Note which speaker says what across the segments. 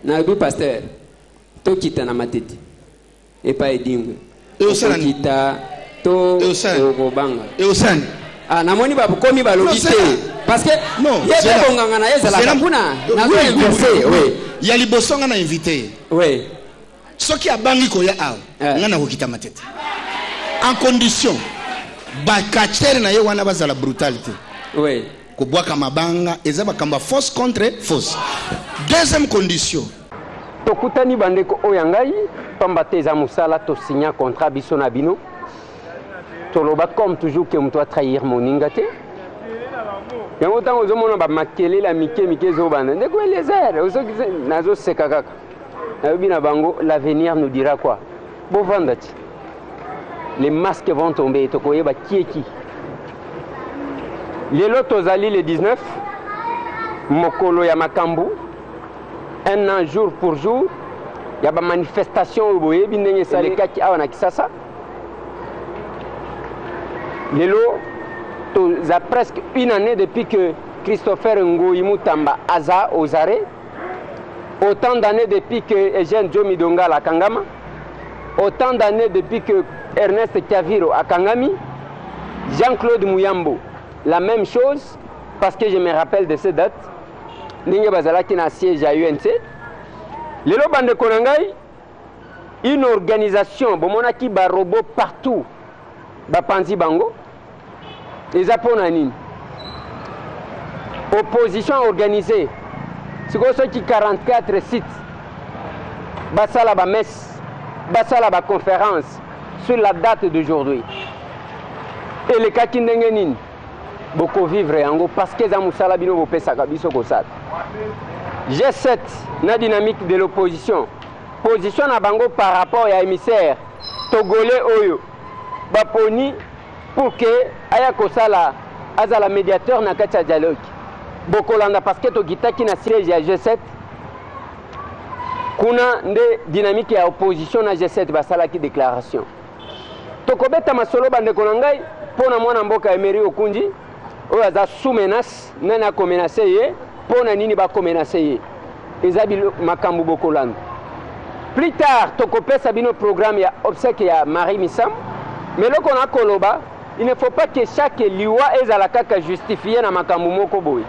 Speaker 1: na bi pasteur to kita na matete et pas edingwe
Speaker 2: et au sein
Speaker 1: kita to obanga
Speaker 2: et au sein
Speaker 1: na moni ba komi ba lobité parce que
Speaker 2: non
Speaker 1: yé bonganga na yeza la kapuna na zo inversé oui
Speaker 2: ya libosonga na invité
Speaker 1: oui
Speaker 2: soki abangi ko ya awa ngana ko kita matete en condition ba catcher na ye wana bazala brutalité
Speaker 1: oui
Speaker 2: ko bwaka mabanga eza bakamba fausse contre fausse. Deuxième condition
Speaker 3: tokutani bandeko oyangai pamba teza musala to signer contrat biso na bino toloba comme toujours que muto trahir moninga te yango tango zomona ba makele la mike zo banda ndeko Eliezer osoki nazo seka kaka nayobi na bango l'avenir nous dira quoi bovanda ti les masques vont tomber tokoyeba qui lelo tozali le 19 mokolo ya makambu un an jour pour jour il y a ba manifestation boyebi ndenge salekaki awa na Kisasa lelo toza presque une année depuis que Christopher Ngoyi Mutamba aza aux arrêts, autant d'années depuis que Eugène Jomi Donga la Kangama, autant d'années depuis que Ernest Kaviro a Kangami, Jean-Claude Mouyambo, la même chose, parce que je me rappelle de ces dates, Ninge Bazala qui n'a siège à UNC. Lelo Bande Konangai, une organisation, Bomonaki ba robot partout, Bapanzi Bango, les Aponanines. Opposition organisée. C'est comme ça qui 44 sites. Bassala ba messe, Bassala ba conférence sur la date d'aujourd'hui. Et les cas qui n'engenine, beaucoup vivre en parce que Zamusala bino bo pesa kabiso kosat. G7, la dynamique de l'opposition. Position à Bango par rapport à émissaire Togolais Oyo. Baponi pour que aya kosala azala médiateur na kati ya dialogue. Bokolanda parce que togita ki na siège ya G7 kuna nde dynamique ya opposition na G7 basala ki déclaration. Tokobeta masolo bande konangai pona mwana mboka Emery Okunji oyo aza sous menace nana ko menacer ye pona nini ba ko menacer ye. Ezabi makambu bokolanda. Plus tard tokopesa bino programme ya obsèque ya Marie Missam mais le qu'on a koloba il ne faut pas que chaque liwa ezala kaka justifié na makambu moko boy.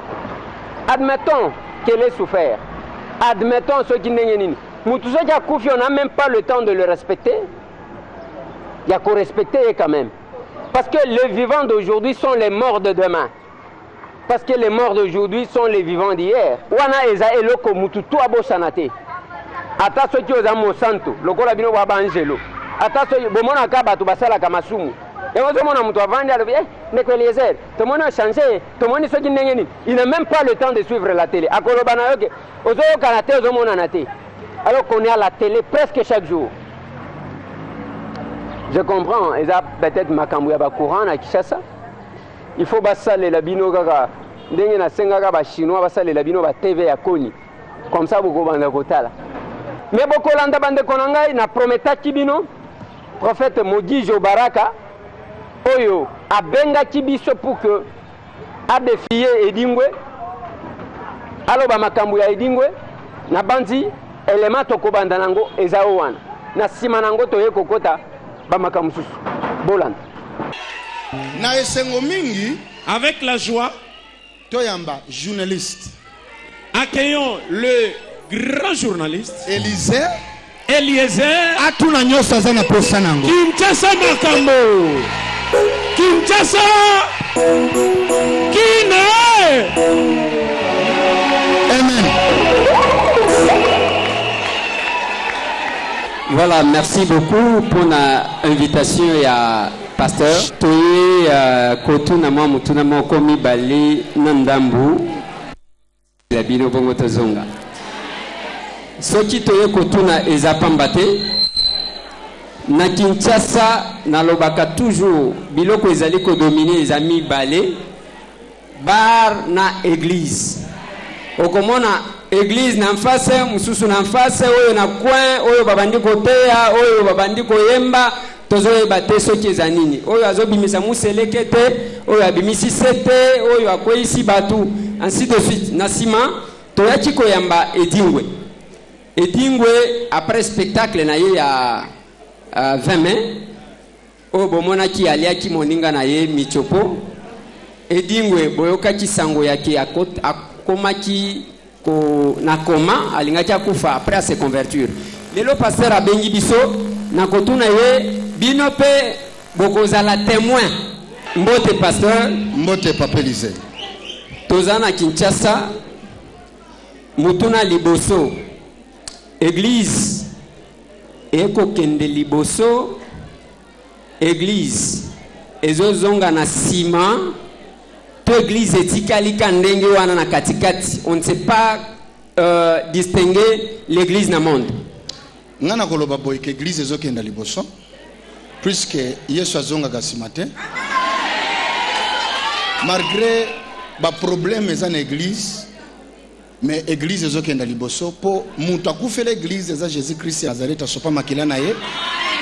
Speaker 3: Admettons qu'elle ait souffert. Admettons ce qui n'est nini. Moutouza qui a koufi, on n'a même pas le temps de le respecter. Il y a qu'à respecter quand même. Parce que les vivants d'aujourd'hui sont les morts de demain. Parce que les morts d'aujourd'hui sont les vivants d'hier. Wana eza eloko mututu abo sanate. Ata ceux qui ont mosanto, lokola bino wa banjelo. Ata ceux bomona ka batu basala kamasumu. Et on demande à mon toit vendre, mais Eliezer, tout le monde a changé, tout le monde est il n'a même pas le temps de suivre la télé. À Kolobana, alors qu'on est à la télé presque chaque jour. Je comprends, ils ont peut-être Makambouya courant à Kishasa. Il faut bassaler la bino gaga, dengue na sengaga ba chinois bassaler la bino ba TV à Koni. Comme ça, beaucoup banda kotala. Mais beaucoup landa bande konanga, na prometa kibino, prophète Mogi Jobaraka. Oyo abenga kibiso pour que abefie edingwe aloba makambu ya edingwe na banzi elema tokobanda nango ezao wana na sima nango toye kokota ba makambu susu bolanda
Speaker 2: na esengo mingi
Speaker 4: avec la joie
Speaker 2: toyamba journaliste
Speaker 4: accueillons le grand journaliste Eliezer
Speaker 2: atuna nyosa za na posa nango
Speaker 4: Kinshasa makambo Kinshasa Kine
Speaker 2: Amen.
Speaker 1: Voilà, merci beaucoup pour l'invitation à pasteur. Toye kotuna mwa mutuna moko mibale na ndambu la bino bongo tozonga. Soki toye kotuna ezapamba te na Kinshasa nalobaka toujours biloko ezali ko dominer les amis balé bar na église okomona église na face mususu na face oyo na coin oyo babandi koteya oyo babandi koyemba tozoyeba te soki eza nini oyo azobimisa museleke te oyo abimisi sete oyo akweyisi batu ainsi de suite na sima toyaki koyamba edingwe Et dingwe après spectacle na ye ya 20 mai o bomona ki alia ki moninga na ye michopo. Et dingwe boyoka ki sango yake akoma ki ko na koma alingaki akufa après se convertir. Lelo pasteur abengi biso na kotuna ye bino pe bokozala témoin. Mbote pasteur,
Speaker 2: mbote papelize.
Speaker 1: Tozana Kinshasa mutuna liboso église eko kende liboso église ezozonga na sima to église etikali kandenge wana na katikati. On ne sait pas distinguer l'église na monde.
Speaker 2: Ngana koloba boy ke église ezokenda liboso puisque Yesu azonga ka sima te. Malgré ba problème eza na église mais église ezokenda liboso po mutu akufela église eza Jésus Christ ya Nazareth asopa makila na ye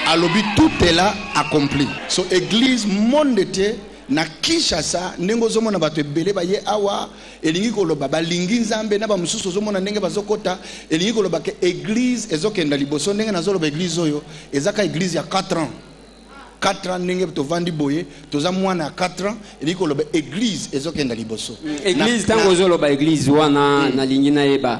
Speaker 2: alobi tout est là accompli. So église monde te na Kinshasa ndenge ozomona bato ebele baye awa elingi koloba balingi nzambe na bamususu ozomona ndenge bazokota elingi koloba ke église ezokenda liboso ndenge nazoloba église oyo ezaka église ya 4 ans 4 ans ndenge tovandi boye toza mwana 4 ans elingi koloba église ezokenda liboso
Speaker 1: église tango ozoloba église wana na lingi na yeba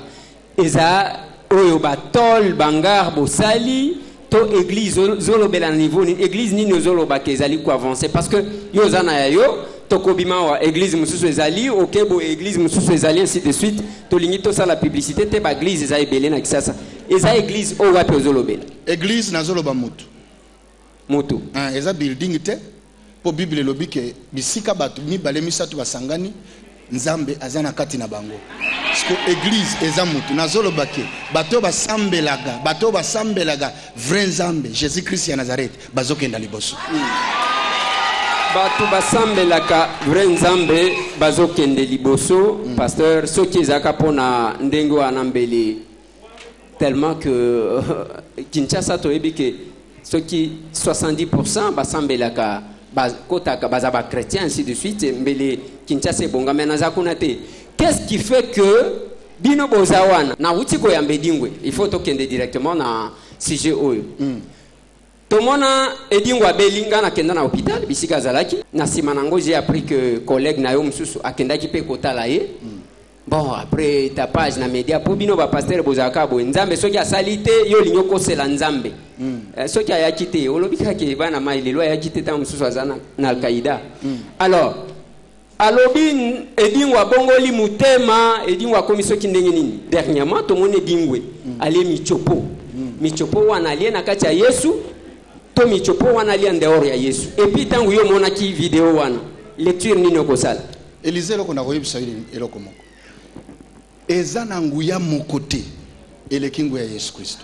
Speaker 1: eza oyo batol bangar bosali to église zolobela niveau ni église nini ozoloba ke ezali ko avancer parce que yo zana ya yo tokobima wa église mususu ezali okebo église mususu ezali ainsi de suite to lingi to sala publicité te ba église eza ebele na Kisasa eza église o wapi ozolobela
Speaker 2: église nazoloba mutu eza building te po bible lobi ke bisika batu mibale misatu basangani nzambe azana kati na bango. Parce que église eza mutu nazoloba ke bato basambelaga vrai nzambe Jésus Christ ya Nazareth bazokenda liboso.
Speaker 1: Bato basambelaka vrai nzambe bazokende liboso. Pasteur soki ezaka pona ndenge wana mbele tellement que Kinshasa toyebi ke soki 70% basambelaka kotaka bazaba chrétien ainsi de suite mbele Kinshasa bonga menaza kuna te. Qu'est-ce qui fait que bino bozawana na utiko ya mbedingwe il faut tokende directement na sujet oyo. Tomona edingwa belinga na kenda na hôpital bisika zalaki na simanango j'ai appris que collègue na yo mususu akendaki pe kotala ye. Bon après tapage na média pour bino ba pasteur bozaka bo nzambe soki asalite yo linyoko sela nzambe. Soki ayakite olobika ke bana maile loi yakite ta mususu azana na Al-Qaïda. Alors alobi edingwa bongoli mutema edingwa komiso kindenge nini dernièrement to mone dingwe ale michopo michopo wana ali na kati ya Yesu to michopo wana ali en dehors ya Yesu et puis tangu yo mona ki vidéo wana lecture nini okosala
Speaker 2: Élisée loko na koyebisa ile eloko moko eza na nguya mokote ele kingu ya Yesu Kristo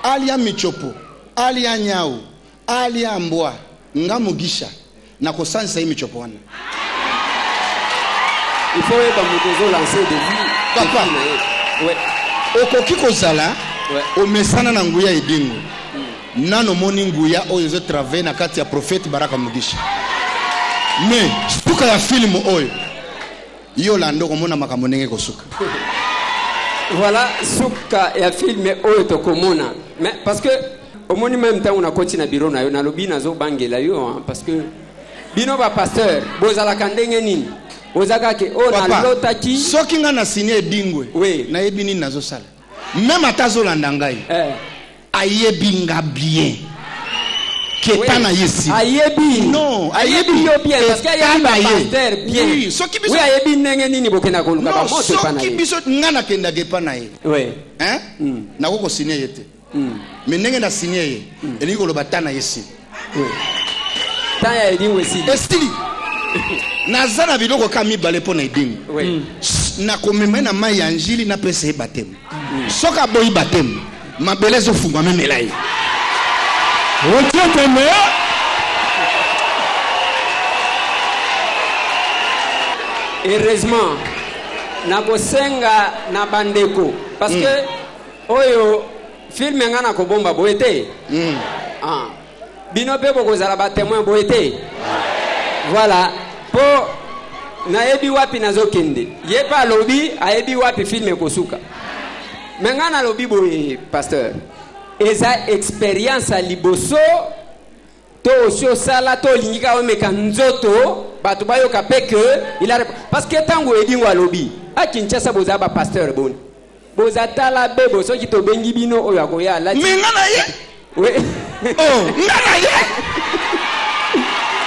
Speaker 2: alia michopo alia nyau alia mbwa ngamugisha na kosansa hii michopo wana.
Speaker 1: Il faut être motozo lancer des vies.
Speaker 2: Papa. Ouais. Okoki kozala omesana na nguya edingo. Nano moni nguya oyo zo travailler na kati ya prophète Baraka Mugisha. Mais suka ya film oyo yo lando komona makambo ndenge kosuka.
Speaker 1: Voilà suka ya film oyo to komona. Mais parce que au moni même temps on a continué na bureau na yo na lobi na zo bangela yo parce que bino ba pasteur bozala kandenge nini bozaka ke o na lotaki
Speaker 2: soki nga na signé dingwe na yebi nini nazo sala même atazo landa ngai ayebi nga bien keta na yesi
Speaker 1: ayebi
Speaker 2: non
Speaker 1: ayebi yo bien parce que ayebi ba pasteur bien
Speaker 2: oui soki biso
Speaker 1: ayebi ndenge nini bokena koluka ba moto pa na ye
Speaker 2: soki biso nga na kenda ge pa na ye
Speaker 1: hein
Speaker 2: na ko signé yete mais ndenge na signé ye elingi koloba ta na yesi
Speaker 1: taya edingwe si
Speaker 2: estili nazana biloko kami bale pona edingo na komema na mai ya njili na pesa e batem soka boyi batem mabelezo fungwa memela ye
Speaker 4: oteteme
Speaker 1: heureusement na kosenga na bandeko parce que oyo film ngana ko bomba boete bino pe bokozala ba témoin boete voilà po na yebi wapi nazokende ye pa lobi ayebi wapi film kosuka Maintenant le bible pasteur. Eza expérience à liboso to osio sala to lingika o mekanzoto batu bayo kapeke il a parce que tango edingo alobi a Kinshasa boza ba pasteur bon. Boza tala bebo so ki to bengi bino oyo akoya la.
Speaker 2: Mais ngana ye.
Speaker 1: Oui.
Speaker 2: Oh, ngana ye.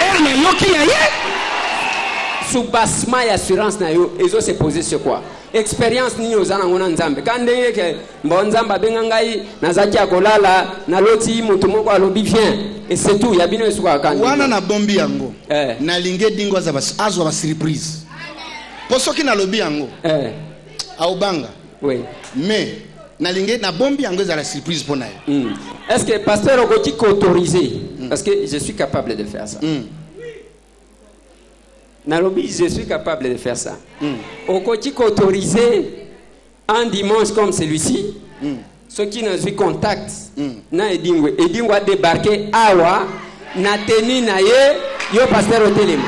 Speaker 2: Elle yoki ya ye.
Speaker 1: Soubassement et assurance na yo ezo se poser sur quoi? Expérience ni ozana ngona nzambe kandenge ke mbonzamba bengangai nazaki akolala na loti mutu moko alobi vient et c'est tout ya bino eswa kanda
Speaker 2: wana na bombi yango na linge dingo azwa ba surprise posoki na lobi yango aubanga
Speaker 1: oui
Speaker 2: mais na linge na bombi yango za la surprise pona yo
Speaker 1: est-ce que pasteur okoti autoriser parce que je suis capable de faire ça Nalobi, je suis capable de faire ça. Au côté autorisé un dimanche comme celui-ci, ceux qui n'ont eu contact, na edingwe a débarqué awa na tenu na ye yo pasteur au télé.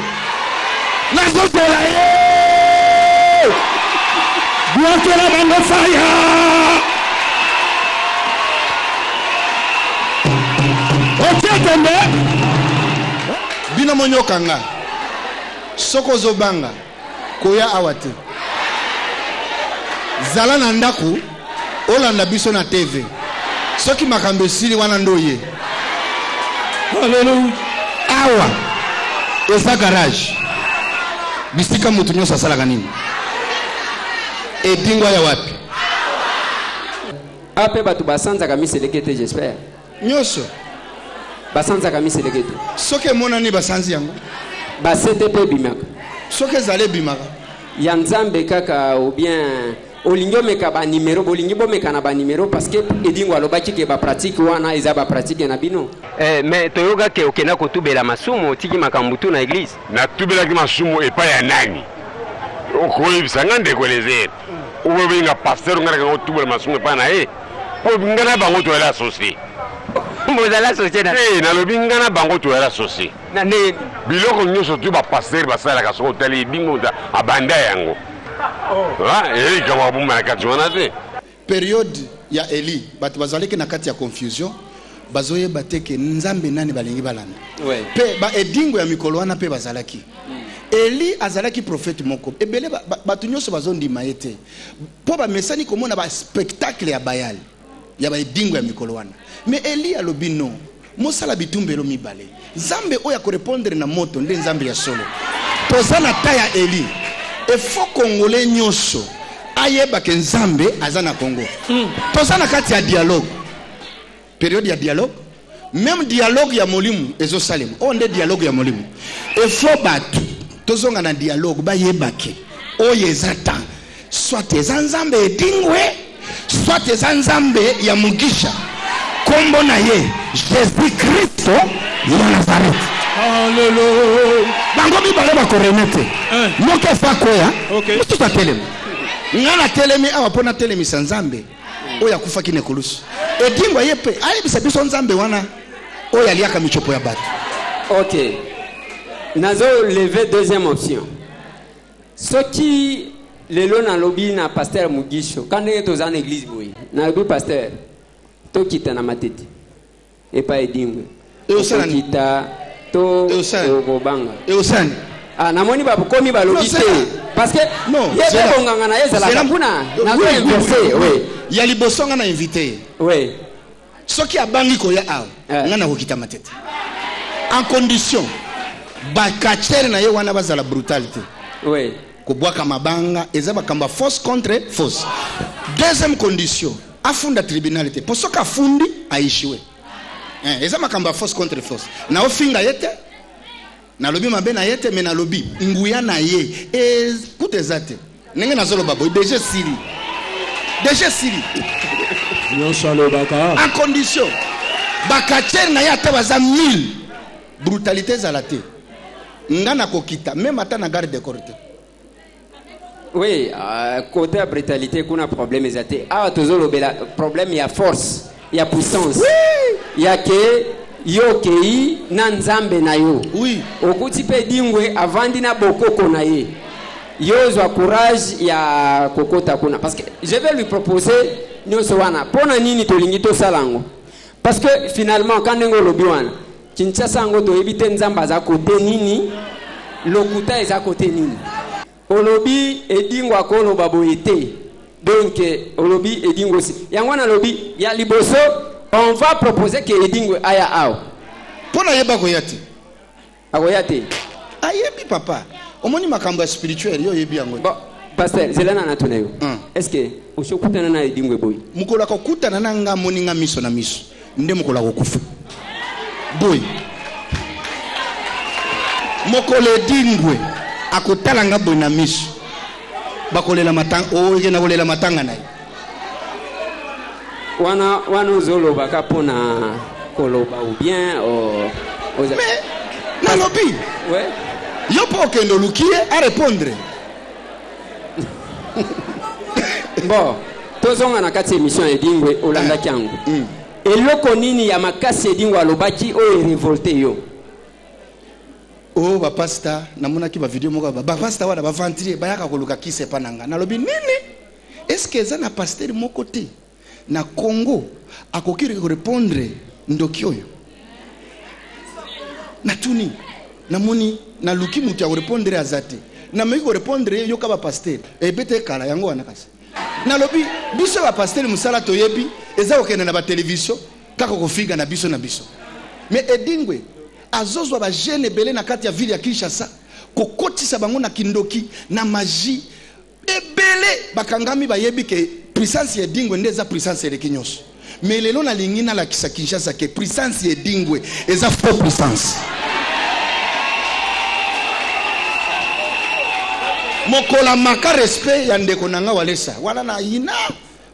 Speaker 4: Na zotela ye. Bloquez la bande fire. OK tombe.
Speaker 2: Bino monyo kanga. Soko zobanga koya awate zala na ndako olanda biso na TV soki makambo esili wana ndoye
Speaker 4: Hallelujah
Speaker 2: awa eza garage bisika mutu nyonso asalaka nini edingwa ya wapi
Speaker 1: ape batu basanza kamiselekete j'espère
Speaker 2: nyonso
Speaker 1: basanza kamiselekete
Speaker 2: soki emonani basanzi yango
Speaker 1: ba CTP bimaka
Speaker 2: soki ezali bimaka
Speaker 1: ya nzambe kaka ou bien olingo meka ba numéro bolingi bo meka na ba numéro parce que edingo alobaki ke ba pratique wana eza ba pratique na bino mais toyoga ke okena kotubela masumu tiki makambutu na église
Speaker 5: na tubela ki masumu epa ya nani okoyebisa nga ndeko elezere obenga pasteur ngana ka kotubela masumu epa na ye po ngana bango to la associé
Speaker 1: mozala associé na
Speaker 5: nalobi ngana bango to la associé
Speaker 1: na nini
Speaker 5: biloko nyonso tu ba pasteur basalaka soko tali bingo abanda yango Eli kama buma na kati wana te
Speaker 2: période ya Eli bato bazalaki na kati ya confusion bazoye bateke nzambe nani balingi balanda pe ba edingo ya mikolo wana pe bazalaki Eli azalaki prophète moko ebele bato nyonso bazondima yete po ba mesani komona ba spectacle ya Bayal ya ba edingo ya mikolo wana mais Eli alobi non mosala bitumbelo mibale nzambe oya ko répondre na moto nde nzambe ya solo tozana taya Eli il faut congolais nyonso ayeba ke nzambe azana Congo tozana kati ya dialogue période ya dialogue même dialogue ya molimu ezo salem onde dialogue ya molimu il faut batu tozonga na dialogue bayeba ke oyezata soit eza nzambe edingwe soit eza nzambe ya mugisha kombo na ye Jésus Christ ya Nazareth.
Speaker 4: Hallelujah.
Speaker 2: Bango bibale ba korenete. Moke fa koya.
Speaker 4: Okay.
Speaker 2: Mutu ta telemi. Ngana telemi awa pona telemi sanzambe. Oya kufa kine kolusu. Edingwa yepe ayi bisa biso nzambe wana. Oya liaka michopo ya batu.
Speaker 1: OK. Nazo lever deuxième option. Ce qui lelo na lobby na pasteur Mugisho quand on est aux église boy. Na lobby pasteur to kita na matete. Et pas edingwe.
Speaker 2: Et au sana
Speaker 1: kita to obanga.
Speaker 2: Et au sana.
Speaker 1: Ah namoni ba komi ba lobby parce que
Speaker 2: non,
Speaker 1: yebe bonganga na yeza la kuna na zo inverser oui.
Speaker 2: Ya libosonga na invité.
Speaker 1: Oui.
Speaker 2: Soki abangi ko ya aw. Ngana ko kita matete. En condition ba kachere na ye wana bazala brutalité.
Speaker 1: Oui.
Speaker 2: Ko bwaka mabanga eza bakamba force contre force. Deuxième condition afunda tribunalité. Posoka fundi aishiwe. Eza makamba force contre force. Na ofinga yete na lobi mabe na yete me na lobi nguya na ye kute zate nenge na zolo babo déjà siri
Speaker 4: Yo salo baka
Speaker 2: en condition bakacher na ya tabaza 1000 brutalité zalate ngana kokita même ata na garde de corps.
Speaker 1: Oui, côté brutalité kuna problème ezate ah tozolo bela problème ya force ya puissance oui. Ya ke yo kei na nzambe na yo
Speaker 2: oui
Speaker 1: okuti pe dingwe avandi na bokoko na ye yo zwa courage ya kokota kuna parce que je vais lui proposer nyonso wana pona nini tolingi tosala yango parce que finalement quand ndenge olobi wana Kinshasa yango toyebi te nzambe aza kote nini lokuta eza kote nini olobi edingo akoloba boye te donc olobi edingo aussi yango wana lobi ya liboso on va proposer que edingo aya awo
Speaker 2: pona yeba koyati
Speaker 1: akoyate
Speaker 2: ayebi papa omoni makambo spirituel yo yebi yango
Speaker 1: bon pasteur zelana na tunayo est-ce que oshokutana na edingo boy
Speaker 2: mukola kokutana na nga moninga miso na miso nde mukola kokufa boy mokole edingwe akotala nga boy na miso bakolela matanga oye na kolela matanga naye
Speaker 1: wana uzoloba kapona koloba ou bien
Speaker 2: mais nalobi
Speaker 1: ouais
Speaker 2: yo po okendo lukie a répondre
Speaker 1: bon tozonga na kati émission edingwe olandaki yango eloko nini ya makasi edingwe alobaki oyo révolté yo
Speaker 2: oh bapasta namonaki bavideo moko bapasta wana baventurier bayaka koluka kise pananga nalobi nini est-ce que eza na pasteur moko te na Congo akoki répondre ndoki oyo natuni namoni na luki mutu ya répondre azate na meki ko répondre yo ka ba pasteur ebete kala yango wana kasi na lobi biso ba pasteur musala toyebi eza okena na ba television kako kofiga na biso mais edingwe azozwa ba jeune belé na kati ya ville ya Kinshasa kokotisa bango na kindoki na magie ebele bakangami bayebi ke puissance edingwe ndeza puissance ya kinyoso mais lelo na lingina la Kinshasa ke puissance edingwe eza faux puissance mokola maka respect ya ndeko nanga walesa wana na ina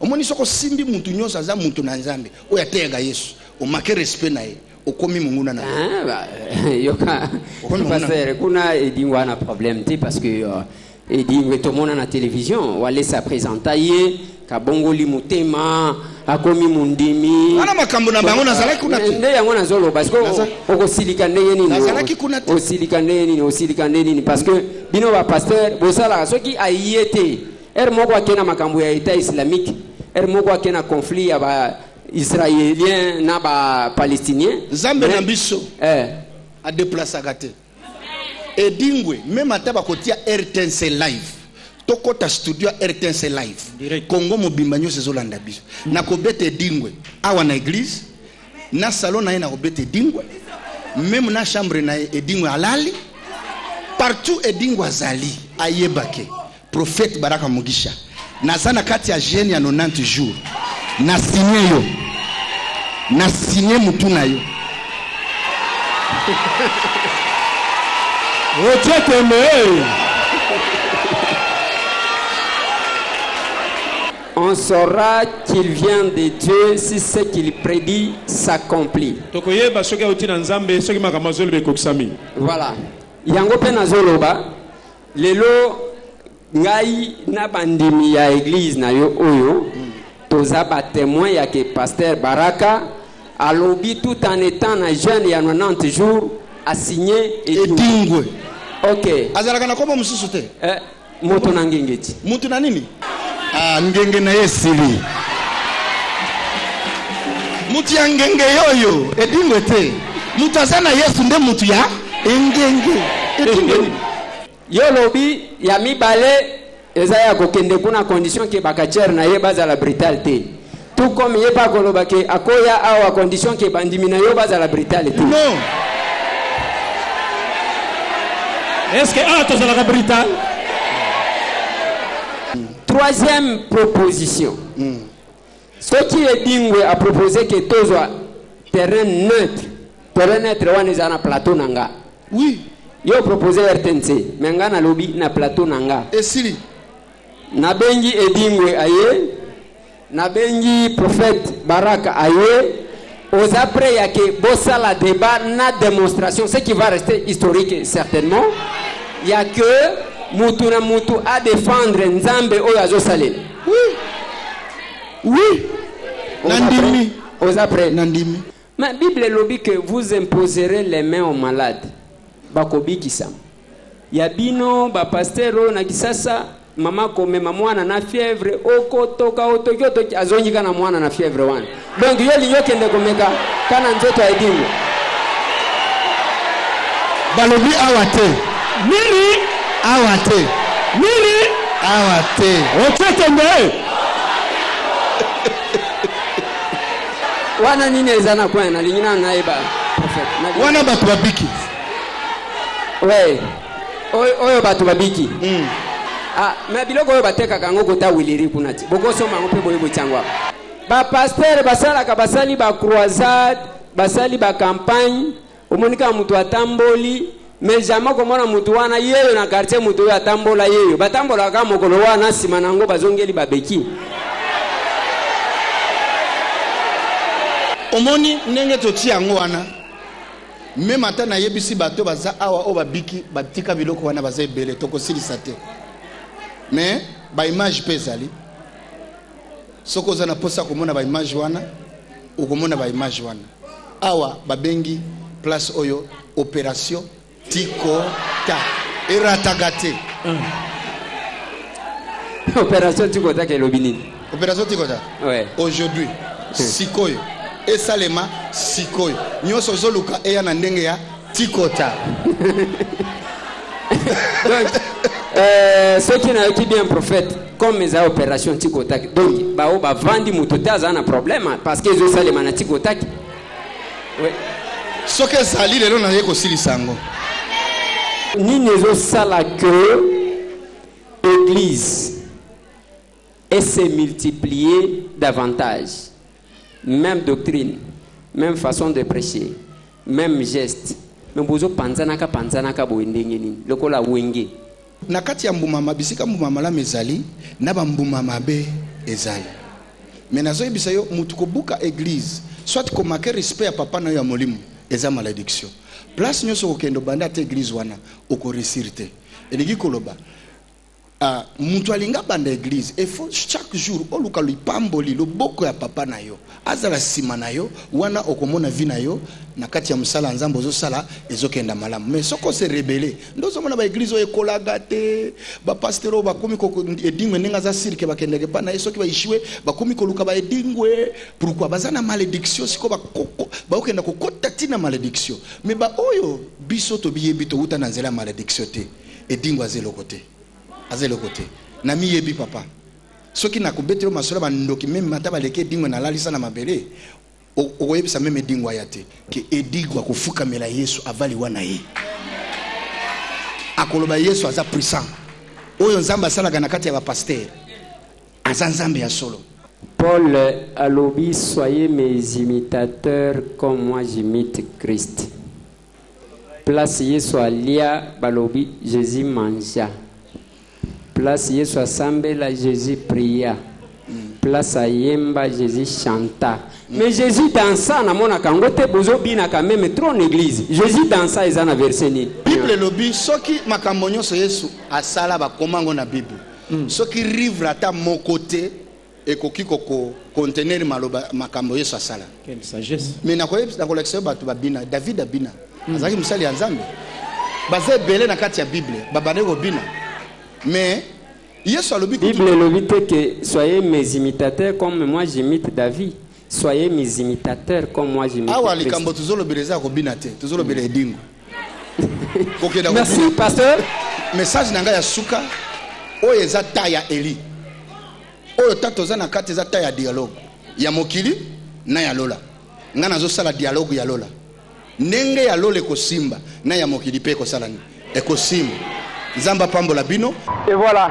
Speaker 2: omoni soko simbi muntu nyosa za muntu na nzambe oya tega Yesu o make respect nae okomi munguna na
Speaker 1: yoka pasteur kuna edingwa na problème te parce que edingwe to mona na télévision walesa présenter kabongoli mutema akomi mundimi
Speaker 2: ana makambo na bango nazalaki kuna te
Speaker 1: nde yango nazolo parce que okosilika ndenge nini
Speaker 2: nazalaki kuna te
Speaker 1: osilika ndenge nini parce que bino ba pasteur bosala soki ayete moko akena makambo ya état islamique moko akena conflit ya ba israélien na ba palestinien
Speaker 2: zambe na biso a déplacer gate edingwe même ataba kotia RTNC live tokota studio RTNC live direct Congo mobimba nyo sezolanda biso na kobete edingwe awa na église na salon na kobete edingwe même na chambre na edingwe alali partout edingwe azali ayebake prophète Baraka Mugisha nazana kati ya jeune ya 90 jours na signé yo na signé mutu na yo
Speaker 1: on saura qu'il vient de Dieu si ce qu'il prédit s'accomplit. Voilà. Yango pe nazoloba lelo ngai na bandimi ya église na yo oyo toza ba témoin ya que pasteur Baraka alobi tout en étant na jeune ya 90 jours a signé
Speaker 2: edingwe.
Speaker 1: OK.
Speaker 2: Azalaka na komo mususu te.
Speaker 1: Moto na ngengeti.
Speaker 2: Mutu na nini? Ngenge na yesili. Mutu ya ngenge yoyo edingwe te. Mutu azana Yesu nde mutu ya ngenge. Edingwe.
Speaker 1: Yo lobi ya mibale eza ya kokende kuna condition ke bakacher na ye baza la brutalité. Tout comme ye pa koloba ke akoya awa condition ke bandimi na yo baza la brutalité.
Speaker 2: Non.
Speaker 4: Est-ce que tu es la brutale?
Speaker 1: Troisième proposition. Ce qui est dingue a proposé que tout soit terrain neutre. Terrain neutre, on est dans plateau nanga.
Speaker 2: Oui.
Speaker 1: Yo proposé RTNC, mais nga na lobby na plateau nanga.
Speaker 2: Et si
Speaker 1: na bengi edingwe aye, na bengi prophète Baraka aye, aux après ya que bossa la débat na démonstration, ce qui va rester historique certainement. Il y a que mutu na mutu à défendre nzambe oyazo salel.
Speaker 2: Oui. Oui. Nandimi.
Speaker 1: Aux après.
Speaker 2: Nandimi.
Speaker 1: Mais Bible lobby que vous imposerez les mains aux malades. Bakobi kisam. Ya bino ba pastero na kisasa mama komema mwana na fièvre okotoka otoki azonyika na mwana na fièvre wana donc yo linyo kende komeka kana nzoto aidingo
Speaker 2: balobi awate
Speaker 4: Nini?
Speaker 2: awate
Speaker 4: Nini?
Speaker 2: awate
Speaker 4: Otetende.
Speaker 1: wana nini ezana kwa na lingina naiba prophète
Speaker 2: wana batu babiki
Speaker 1: ouais oyo batu babiki mais biloko oyo batekaka ngo kota wiliri kuna ti bokosoma ngo pe boye bocangwa ba pasteur basalaka basali ba croisade basali ba campagne omonika mutu atamboli mais jamais komona mutu wana yeyo na quartier mutu ya tambola yeyo batambola ka mokolo wana sima nango bazongeli babeki
Speaker 2: omoni ndenge toti yango wana même ata na yebisi bato baza awa o babiki batika biloko wana baza ebele tokosilisa te mais ba image pe ezali soko oza na posa komona ba image wana okomona ba image wana awa babengi place oyo opération tikota erataka te
Speaker 1: opération tikota ke lobinini
Speaker 2: opération tikota
Speaker 1: ouais
Speaker 2: aujourd'hui sikoyo esalema sikoyo nyonso ozoluka eya na ndenge ya tikota
Speaker 1: donc ceux qui n'ont qui bien prophète comme les opérations tikota donc ba o ba vandi mutu te aza na problème parce que zo salema na tikota ouais
Speaker 2: soki ezali lelo na ye kosilisa yango
Speaker 1: nini ezosala que église et se multiplier davantage même doctrine même façon de prêcher même geste mais bozo panzanaka boye ndenge nini lokola wenge
Speaker 2: na kati ya mbuma bisika mbuma malamu ezali na bambuma mabe ezali mais nazoyebisa yo mutu kobuka église soit komake respect ya papa na yo ya molimo eza malédiction place nyonso kokendo banda te église wana okoresir te elingi koloba mutu alinga banda église il faut chaque jour oluka lipamboli loboko ya papa na yo azala sima na yo wana okomona vi na yo na kati ya musala nzambo ozosala ezokenda malamu mais soko se rebele ndozomona ba église oyo ekolaga te ba pasteur bakomi ko edingwe nenga za sirke bakendeke pa na yeso ki ba ishiwe bakomi koluka ba edingwe pourquoi bazana malédiction siko ba okenda kokota tina malédiction mais ba oyo biso to biyebi to uta na nzela malédiction te edingwa zelo côté azelo côté na miyebi papa soki na kubetelo masola bandoki même mata baleke dingwe na lalisa na mabele okoyebisa même dingwa ya te ke edigwa kofukamela Yesu avali wana ye akoloba Yesu aza puissant oyo nzamba salaka na kati ya ba pasteur aza nzambe ya solo.
Speaker 1: Paul alobi soyez mes imitateurs comme moi j'imite Christ. Place Yesu alia balobi Jésus mangea. Place Yesu asambela Jésus pria. Place ayemba Jésus chanta. Mais Jésus dansa na mona kangote bozo bina quand même trop en église. Jésus dansa ezana verset ni.
Speaker 2: Bible lobi soki makambo nyonso Yesu asala ba komango na Bible. Soki livre ata mon côté et koki koko contenir maloba makambo Yesu asala.
Speaker 4: Quelle sagesse.
Speaker 2: Mais na koyebisa na collection batu babina David abina. Azaki musali ya Nzambe. Baze belé na kati ya Bible. Babane ko bina. Mais Yesu alobi
Speaker 1: Bible lobi te que soyez mes imitateurs comme moi j'imite David. Soyez mes imitateurs comme moi j'imite Christ.
Speaker 2: Awa likambo tuzolo beleza ko bina te. Tuzolo bele edingo.
Speaker 1: Merci pasteur.
Speaker 2: Message nanga ya suka oyo eza ta ya Eli. Oyo tatoza na kati eza ta ya dialogue. Ya mokili na ya lola. Nga nazo sala dialogue ya lola. Nenge ya lole ko simba na ya mokili pe ko sala ni. Eko simba. Zamba pambola bino.
Speaker 3: Et voilà.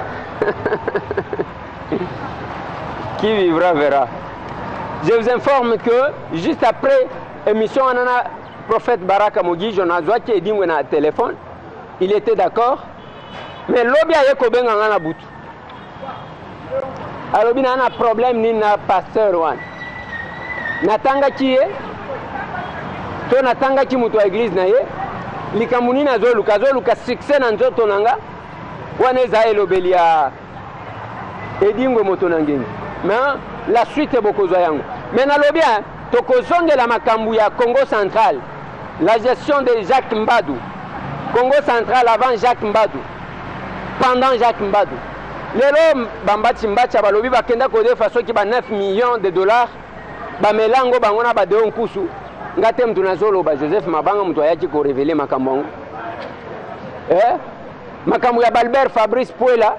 Speaker 3: Qui vivra verra. Je vous informe que juste après émission on a prophète Baraka Mogi, Jonazwa qui est dit na téléphone, il était d'accord. Mais l'obi a yeko benga ngana butu. Alors bina na problème ni na pasteur wan. Natanga kiye. To natanga ki mutu wa église na ye. Likamuni na zoluka succès na nzoto nanga. Wana za elobelia edingwe moto nangeni. Mais la suite est beaucoup zoyango. Mais na lobia tokozonge la makambu ya Congo central. La gestion de Jacques Mbadou. Congo central avant Jacques Mbadou. Pendant Jacques Mbadou. lelo bambati mbacha balobi bakenda kodefa soki ba 9 millions de dollars bamelango bango na badeo nkusu ngate mtu nazoloba Joseph Mabanga mtu ayaki ko révéler makambo yango makambo ya Albert Fabrice Puela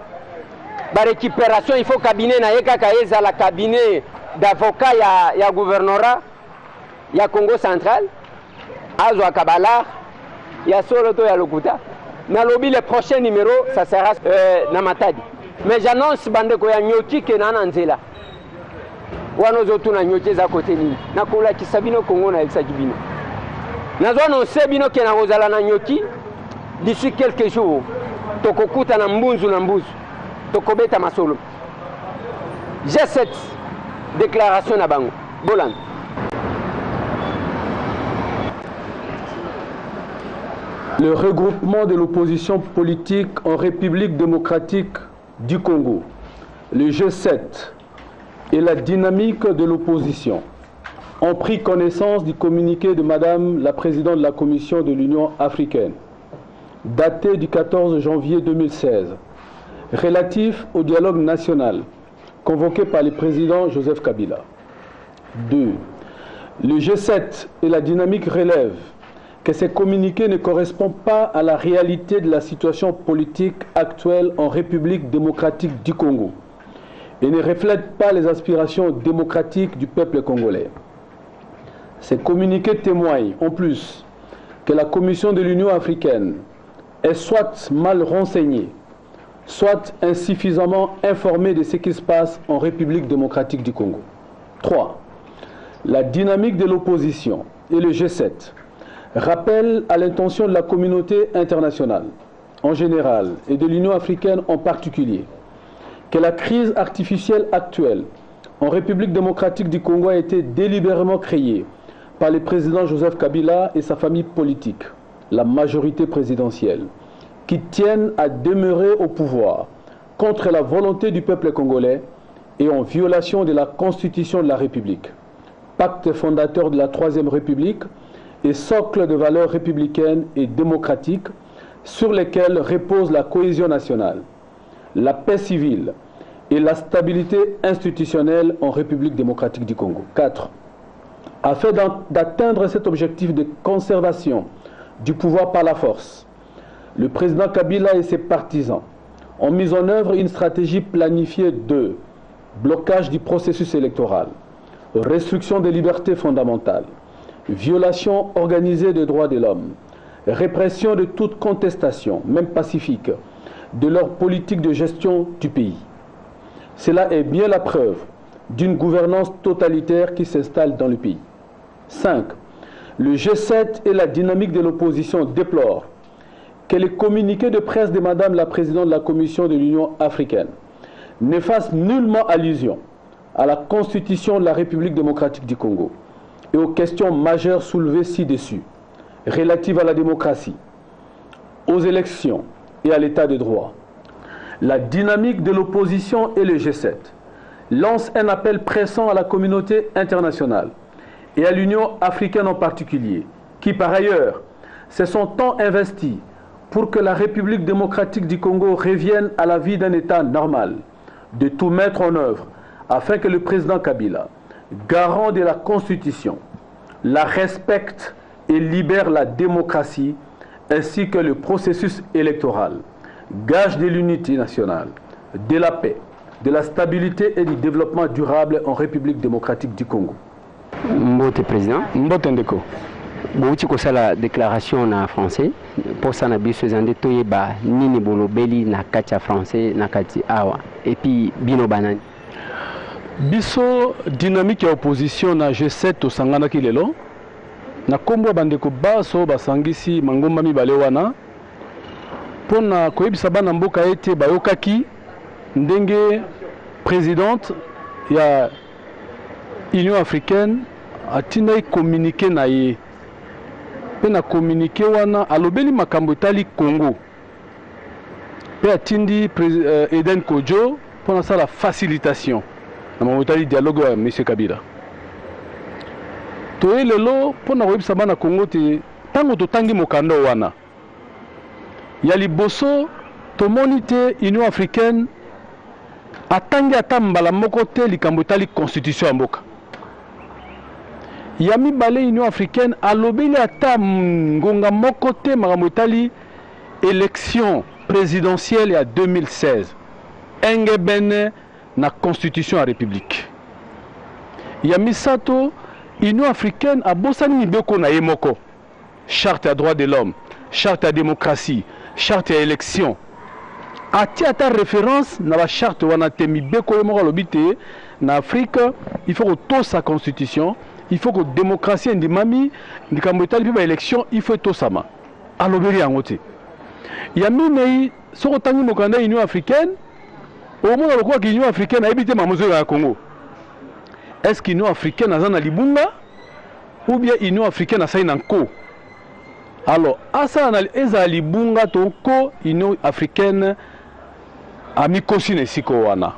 Speaker 3: ba récupération il faut cabinet na yeka kaeza la cabinet d'avocat ya gouvernorat ya Congo central azo akabala ya solo to ya lokuta na lobby le prochain numéro ça sera na Matadi mais j'annonce bande ko ya nyoki ke na nzela wano zotu na nyoki za côté ni na kola kisabino Congo na elsa kibino na zo no sebino ke na kozala na nyoki d'ici quelques jours tokokuta na mbunzu tokobeta masolo j'ai cette déclaration na bango bolan.
Speaker 4: Le regroupement de l'opposition politique en République démocratique du Congo, le G7 et la dynamique de l'opposition ont pris connaissance du communiqué de Madame la Présidente de la Commission de l'Union africaine, daté du 14 janvier 2016, relatif au dialogue national convoqué par le président Joseph Kabila. 2. Le G7 et la dynamique relèvent que ces communiqués ne correspondent pas à la réalité de la situation politique actuelle en République démocratique du Congo et ne reflètent pas les aspirations démocratiques du peuple congolais. Ces communiqués témoignent en plus que la Commission de l'Union africaine est soit mal renseignée, soit insuffisamment informée de ce qui se passe en République démocratique du Congo. 3. La dynamique de l'opposition et le G7 rappelle à l'intention de la communauté internationale en général et de l'Union africaine en particulier que la crise artificielle actuelle en République démocratique du Congo a été délibérément créée par le président Joseph Kabila et sa famille politique, la majorité présidentielle, qui tiennent à demeurer au pouvoir contre la volonté du peuple congolais et en violation de la Constitution de la République, pacte fondateur de la Troisième République et socle de valeurs républicaines et démocratiques sur lesquels repose la cohésion nationale, la paix civile et la stabilité institutionnelle en République démocratique du Congo. 4. Afin d'atteindre cet objectif de conservation du pouvoir par la force, le président Kabila et ses partisans ont mis en œuvre une stratégie planifiée de blocage du processus électoral, restriction des libertés fondamentales, violation organisée des droits de l'homme, répression de toute contestation, même pacifique, de leur politique de gestion du pays. Cela est bien la preuve d'une gouvernance totalitaire qui s'installe dans le pays. 5. Le G7 et la dynamique de l'opposition déplorent que les communiqués de presse de Madame la Présidente de la Commission de l'Union africaine ne fassent nullement allusion à la Constitution de la République démocratique du Congo et aux questions majeures soulevées ci-dessus, relatives à la démocratie, aux élections et à l'état de droit. La dynamique de l'opposition et le G7 lancent un appel pressant à la communauté internationale et à l'Union africaine en particulier, qui par ailleurs se sont tant investis pour que la République démocratique du Congo revienne à la vie d'un État normal, de tout mettre en œuvre afin que le président Kabila, garant de la Constitution, la respecte et libère la démocratie ainsi que le processus électoral, gage de l'unité nationale, de la paix, de la stabilité et du développement durable en République démocratique du Congo.
Speaker 3: Mbote président.
Speaker 4: Mbote ndeko.
Speaker 3: Bouti ko sala déclaration na français pour ça na biso zande toyeba nini bolobeli na kati ya français na kati awa et puis bino banani.
Speaker 4: Biso dynamique ya opposition na G7 osangana ki lelo na kombo bandeko baso basangisi mangomba mibale wana pona koyebisa bana mboka ete bayokaki ndenge présidente ya Union africaine atindai communiqué na ye pe na communiqué wana alobeli makambo etali Congo pe atindi Eden Kojo pona sala facilitation na mamotali dialogue ya M. Kabila. Toye lelo pona koyebisa bana Congo te tango totangi mokanda wana ya liboso tomoni te Union africaine atangi atambala moko te likambo etali constitution ya mboka. Ya mibale Union africaine alobeli ata ngonga moko te makambo etali élection présidentielle ya 2016 engebene na constitution ya république. Ya misato Union africaine abosani mibeko na ye moko, charte ya droit de l'homme, charte ya démocratie, charte ya élection. Ati ata référence na ba charte wana te mibeko ye moko alobi te na Afrique il faut que to sa constitution, il faut que démocratie ndimami ndikambo etali ba élection il faut to sama. Alobeli yango te. Ya minei soko tangi mokanda Union africaine au moins le quoi que l'Union africaine a évité ma mesure à Congo. Est-ce que l'Union africaine a zana libunga ou bien l'Union africaine a saïna nko? Alors, asa na eza libunga toko Union africaine a mikosi ne siko wana.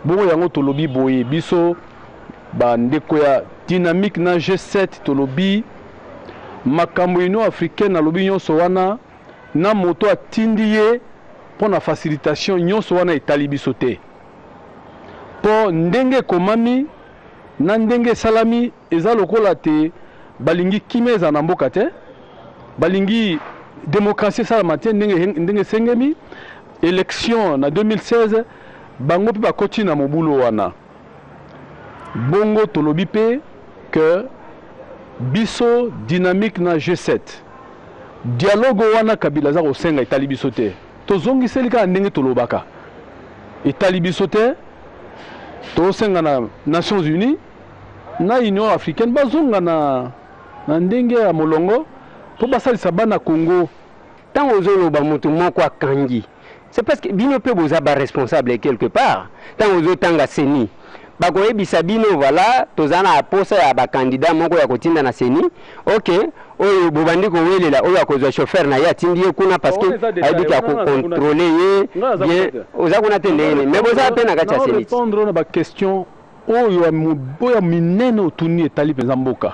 Speaker 4: Bongo yango tolobi boye biso ba ndeko ya dynamique na G7 tolobi makambo Union africaine na lobi nyonso wana na moto atindiye pour la facilitation nyonso wana etali biso te. Po ndenge komami na ndenge salami eza lokola te balingi kimeza na mboka te, balingi démocratie salama te ndenge sengemi. Élection na 2016 bango pe bakoti na mobulu wana. Bongo tolobi pe que biso dynamique na G7 dialogue wana Kabila za kosenga etali biso te. Tozongi selika ndenge tolobaka etali biso te. Tosenga na Nations Unies na Union africaine bazonga na ndenge ya molongo po basalisa bana Congo.
Speaker 3: Tant ozoloba moto moko akangi, c'est parce que bino pe boza ba responsable quelque part. Tant ozotanga seni bakoyebisa bino voilà tozana aposa ya ba candidat moko ya kotinda na seni. OK, oyo bobandi ko welela oyo akozwa chauffeur na ya tindi kuna parce que ayebiki ko contrôler ye bien oza kuna tendene mais boza pena kacha seni.
Speaker 4: Répondre na ba question oyo ya minene otuni etali penza mboka.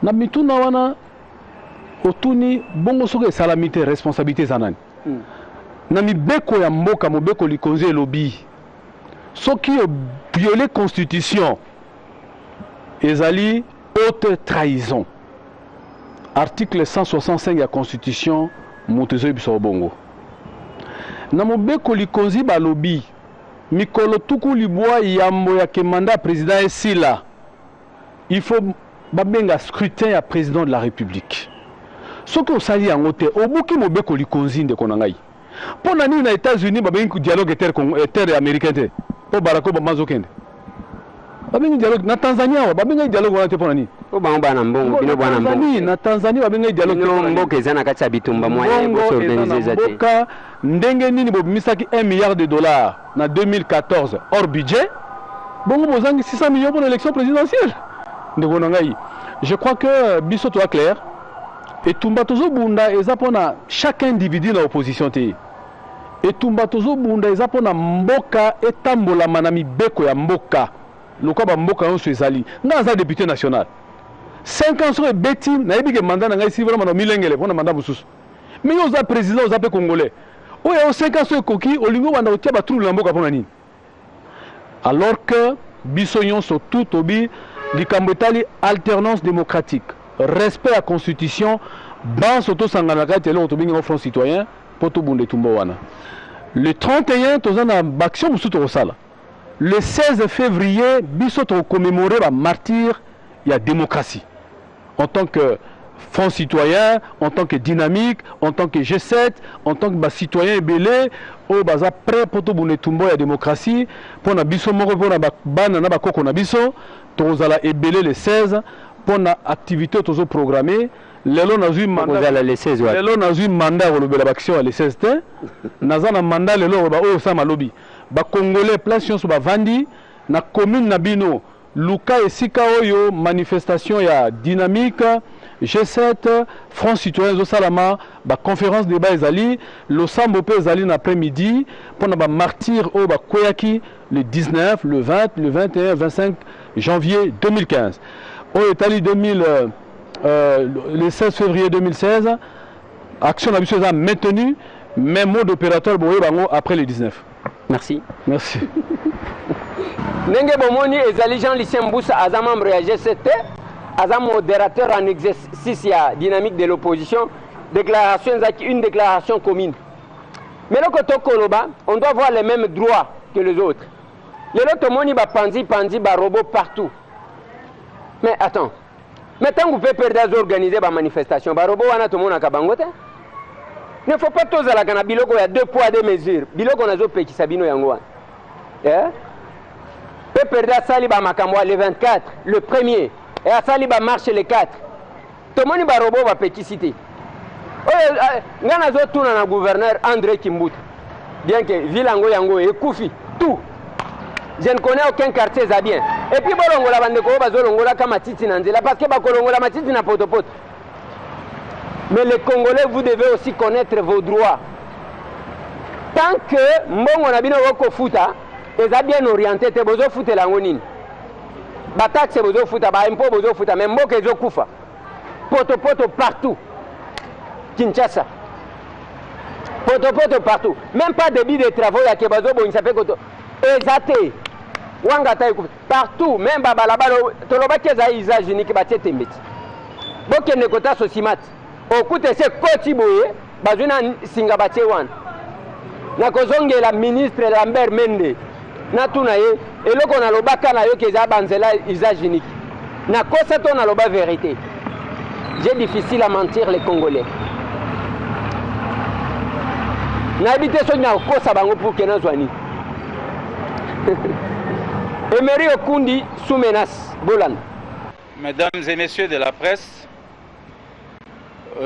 Speaker 4: Na mituna wana otuni bongo soke salamité responsabilité zanani. Na mibeko ya mboka mobeko likonzi elobi soki o violer constitution ezali haute trahison. Article 165 ya constitution motezo biso bongo. Na mobeko likonzi balobi mikolo tuku libwa yambo ya kemanda président esila. Il faut babenga scrutin ya président de la République. Soki osali yango te obuki mobeko likonzi nde konangai. Pona nini na États-Unis babengi dialogue terre américain te. Po Barack Obama zokende. Babengi dialogue na Tanzania babengi dialogue wana te pona nini.
Speaker 3: O bamba na mbongo bino bwana mbongo.
Speaker 4: Na Tanzania babengi dialogue
Speaker 3: no mboka ezana kati ya bitumba moyen bo s'organiser za te.
Speaker 4: Ndenge nini bobimisaki 1 milliard de dollars na 2014 hors budget. Bongo bozangi 600 millions pour l'élection présidentielle. Ndeko nangai. Je crois que biso to clair. Et tumba tozo bunda eza pona chaque individu na opposition te. Et tumba tozo bunda eza pona mboka etambola manami beko ya mboka. Loka ba mboka onso ezali. Nga za député national. 5 ans sur beti na yebike mandat na ngai si vraiment na milengele pona mandat bususu. Mais yo za président za pe congolais. Oya 5 ans sur koki olingo banda otia ba trou na mboka pona nini. Alors que biso nyonso tout obi likambo etali alternance démocratique. Respect à la constitution, ban soto sanganaka tele otobingi au front citoyen poto bunde tumbo wana. Le 31 tozana baction musuto osala. Le 16 février biso to commémorer la martyr ya démocratie. En tant que front citoyen, en tant que dynamique, en tant que G7, en tant que citoyen belé o baza prêt poto bunde tumbo ya démocratie pour na biso moko pour na bana na bakoko na biso tozala ebelé le 16 pour la activité toujours programmée. Lelo nazui mandat
Speaker 3: le 16 ouais.
Speaker 4: Lelo nazui mandat pour le action le 16 te. Nazana mandat lelo ba o sama lobby. Ba congolais place sur ba vandi na commune na bino. Luka esika oyo manifestation ya dynamique G7 Front Citoyen zo salama ba conférence débat ezali le sambo pe ezali na après-midi pour na ba martyr o ba koyaki le 19, le 20, le 21, 25 janvier 2015. Au Italie le 16 février 2016, action d'habitude a maintenu, mais mode opérateur après le 19.
Speaker 3: Merci.
Speaker 4: Merci.
Speaker 3: Ndenge bomoni ezali Jean-Lucien Mboussa aza membre ya G7, aza modérateur en exercice ya dynamique de l'opposition. Déclaration zaki une déclaration commune. Mais le côté Koloba, on doit avoir les mêmes droits que les autres. Les autres moni ba pandi ba robot partout. Mais attends. Maintenant vous pouvez perdre organiser ba manifestation, ba robot wana to mona ka bangote. Ne faut pas tous la kana biloko ya 2 poids 2 mesures. Biloko nazo pekisa bino yango wana. Peut perdre sali ba makambo le 24, le 1er et à sali ba marche le 4. To moni ba robot ba pekisité. Nga nazo tuna na gouverneur André Kimbuta. Bien que Vilango yango et Koufi tout. Je ne connais aucun quartier ça bien. Et puis bolongola bandeko bazolongola kama titi na nzela parce que ba kolongola matiti na potopoto. Mais les Congolais, vous devez aussi connaître vos droits. Tant que mbongo na bino woko futa, eza bien orienté te bozo futa lango nini. Ba taxe bozo futa, ba impôt bozo futa, mais mboka ezo kufa. Poto partout. Kinshasa. Poto partout. Même pas débit de travaux ya kebazo bo insape koto. Ezate. Wangata partout, même babalabalo toloba keza usage unique ba tetembeti. Boke nekota sosimat. Okute se koti boye bazuna singa batie wana. Na kozongela ministre Lambert Mende. Na tuna ye eloko na lobaka na yo keza banzela usage unique. Na kosa to na loba vérité. J'ai difficile à mentir les Congolais. Na habité so na kosa bango pour que na zwani. Emery Okundi sous menace Bolan.
Speaker 6: Mesdames et messieurs de la presse,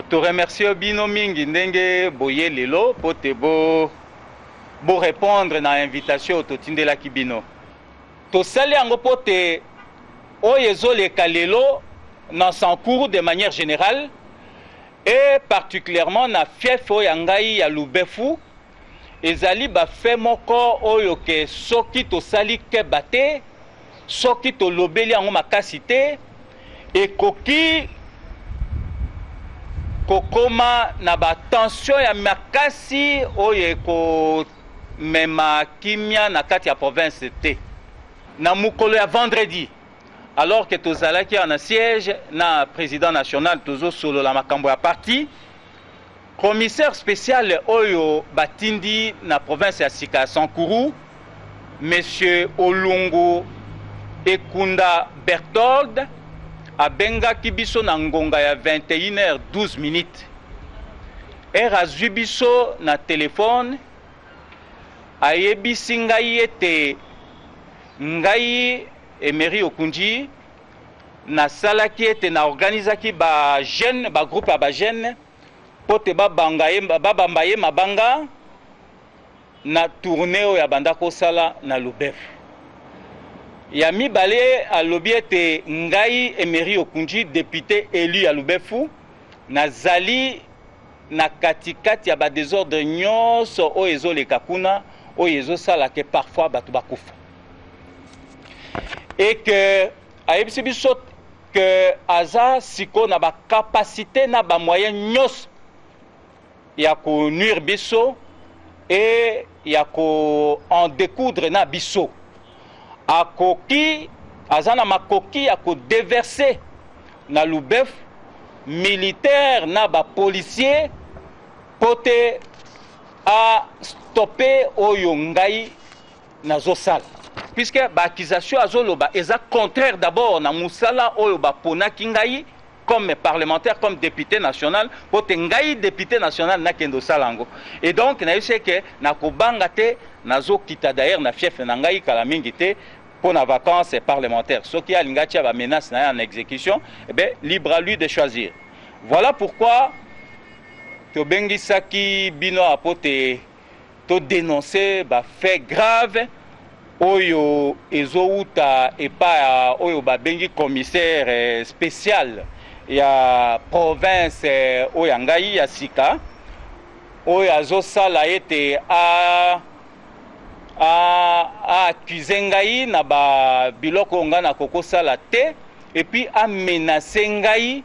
Speaker 6: te remercie bino mingi ndenge boye lelo po te bo répondre na invitation to tindela kibino. To sali yango po te oyezo le kalelo na Sankourou de manière générale et particulièrement na fief oyangai ya Lubefu ezali ba fait moko oyo ke soki to sali ke bate soki to lobeli yango makasi te ekoki kokoma na ba tension ya makasi oyo ko mema kimia na kati ya province te na mukolo ya vendredi alors que tozalaki en siège na président national tozo solo la makambo ya parti commissaire spécial oyo batindi na province ya Sika Sankourou monsieur Olungu Ekunda Berthold abengaki biso na ngonga ya 21h12 azwi biso na telefone ayebisi ngai ete ngai Emery Okundi nasalaki ete na organizaki ba jeune ba groupe ya ba jeune pote babamba ye mabanga na tournée oyo ya banda kosala na Lubefu. Ya mibale alobi ete ngai Emery Okundi député élu ya Lubefu nazali na katikati ya ba désordre nyonso oyo ezoleka kuna oyo ezosala ke parfois bato bakufa. Et que ayebisi biso que aza siko na ba capacité na ba moyen nyos ya ko nuire biso et ya ko en découdre na biso akoki aza na makoki ya ko déverser na Lubefu militaire na ba policier pote a stopper oyo ngai nazosala. Puisque l'accusation azoloba est contraire d'abord na musala oyo bapona kingai comme parlementaire, comme député national, pour tengai député national na kendo salango. Et donc na yuse que na kobanga te nazo kita d'ailleurs na fief na ngai kala mingi te pour na vacances parlementaires. Ce qui a lingati ba menace na en exécution, eh bien libre à lui de choisir. Voilà pourquoi to bengisaki bino apote to dénoncer ba fait grave oyo ezouta epa oyo babengi commissaire spécial ya province oyo ngai ya Sika oyo azosala ete accusé ngai na ba biloko nga na kokosala te et puis a menacé ngai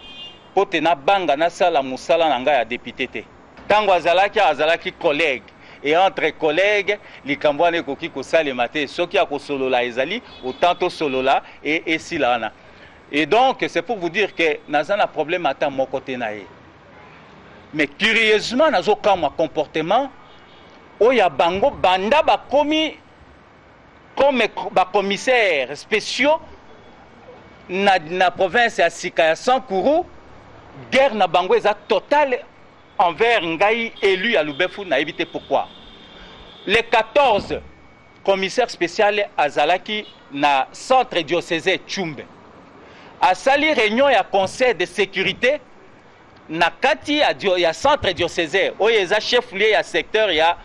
Speaker 6: pote na banga na sala musala na ngai ya député te tango azalaki collègue et entre collègues likambo wana ekoki kosalema te soki ya kosolola ezali autant tosolola et silana. Et donc c'est pour vous dire que naza na problème ata moko te na ye. Mais curieusement nazo kama comportement oya bango banda bakomi comme commissaires spéciaux na province ya Sika ya Sankuru, guerre na bango eza totale envers ngai élu à Lubefu na évité pourquoi. Les 14 commissaires spéciaux azalaki na centre diocésain Tchumbe. A sali réunion ya conseil de sécurité na kati ya centre diocésain oyo eza chef lieu ya secteur ya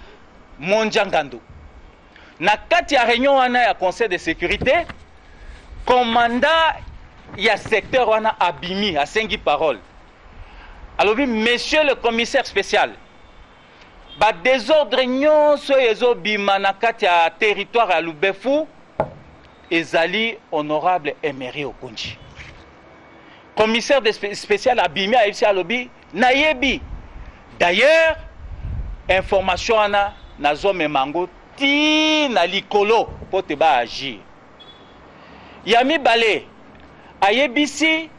Speaker 6: Monjangandu. Na kati ya réunion wana ya conseil de sécurité, commandant ya secteur wana abimi asengi parole. Alors monsieur le commissaire spécial, ba désordre nyonso ezo bima na kati ya territoire ya Lubefu ezali honorable Emery Okunji. Commissaire spécial abimi a FC Alobi nayebi. D'ailleurs, information ana nazo memango ti na likolo po te ba agir. Yami Balé ayebisi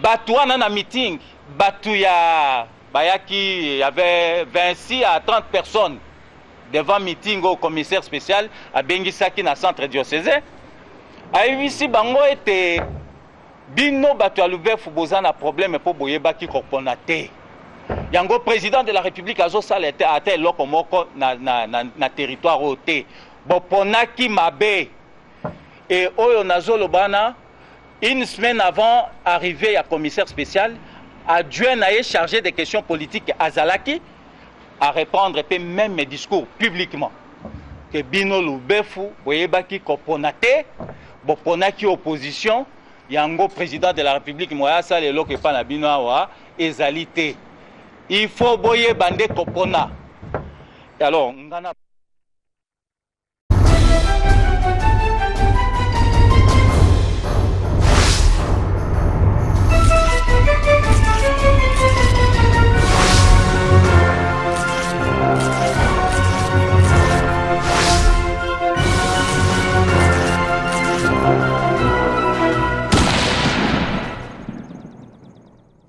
Speaker 6: batu wana na meeting, batu ya bayaki, il y avait 26 à 30 personnes devant meeting au commissaire spécial à Bengisaki na centre diocésain. Ayebisi bango ete bino batu ya Lubefu bozana problème po boyebaki kopona te. Yango président de la République azo sala ate loko moko na territoire ote. Boponaki mabe. Et oyo nazolo bana une semaine avant arrivée à commissaire spécial, adjoint naé chargé des questions politiques Azalaki à répondre et même mes discours publiquement. Que bino Lubefu boyebaki kopona te, boponaki opposition, yango président de la République moya sala loko pa na bino awa ezalité. Il faut boyer bandé kopona. Alors, ngana